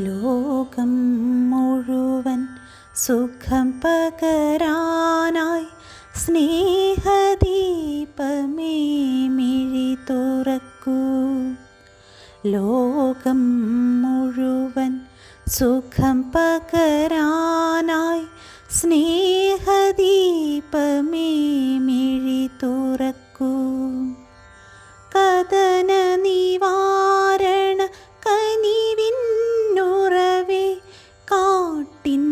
ലോകം മുഴുവൻ സുഖം പകരാനായി സ്നേഹദീപമേ മിഴി തുറക്കൂ. ലോകം മുഴുവൻ സുഖം പകരാനായി സ്നേഹദീപമേ മിഴി തുറക്കൂ. കഥന നിവാരണ കനിവിന്നുറവേ, കാട്ടിൻ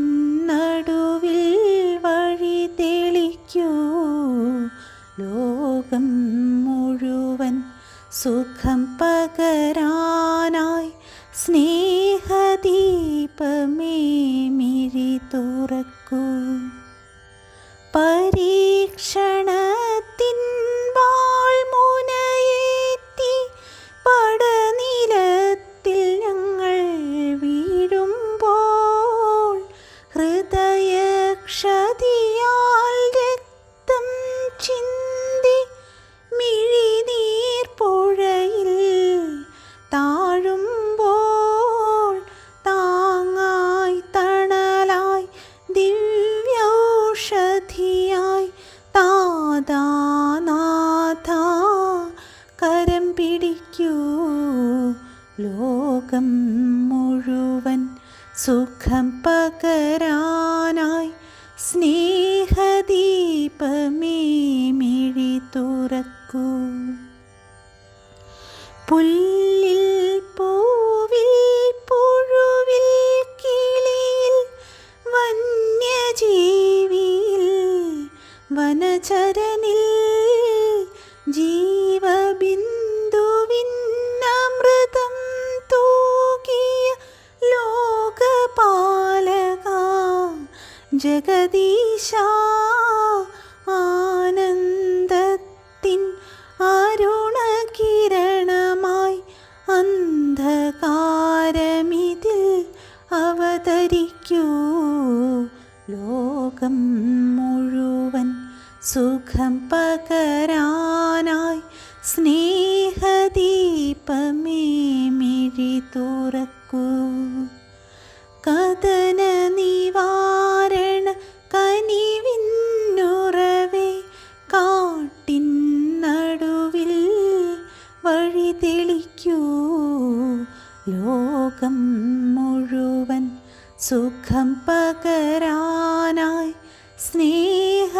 നടുവിൽ വഴി തെളിക്കൂ. ലോകം മുഴുവൻ സുഖം പകരാനായി സ്നേഹദീപമേ മിഴി തുറക്കൂ. പരീക്ഷണത്തിൻ വാൾമുനയേറ്റി പടനിലത്തിൽ ഞങ്ങൾ വീഴുമ്പോൾ, ഹൃദയക്ഷതിയാൽ രക്തം ചിന്തി മിഴിനീർ പുഴയിൽ താഴുമ്പോൾ, താങ്ങായി തണലായി ദിവ്യൗഷധിയായി താതാനാഥ കരം പിടിക്കൂ. ലോകം മുഴുവൻ സുഖം പകരാനായി സ്നേഹദീപമേ മിഴി തുറക്കൂ. പുല്ലിൽ പൂവിൽ പുഴുവിൽ കിളിയിൽ വന്യജീവിയിൽ വനചരനിൽ ജീവബിന്ദുവിന്നമൃതം തൂകിയ ലോകപാലക ജഗദീശ, ആനന്ദത്തിൻ അരുണകിരണമായി അന്ധകാരമിതിൽ അവതരിക്കൂ. ലോകം മുഴുവൻ സുഖം പകരാനായി സ്നേഹദീപമേ മിഴി തുറക്കൂ. കഥന നിവാരണ കനിവിന്നുറവേ, കാട്ടിൻ നടുവിൽ വഴി തെളിക്കൂ. ലോകം മുഴുവൻ സുഖം പകരാനായി സ്നേഹദീപമേ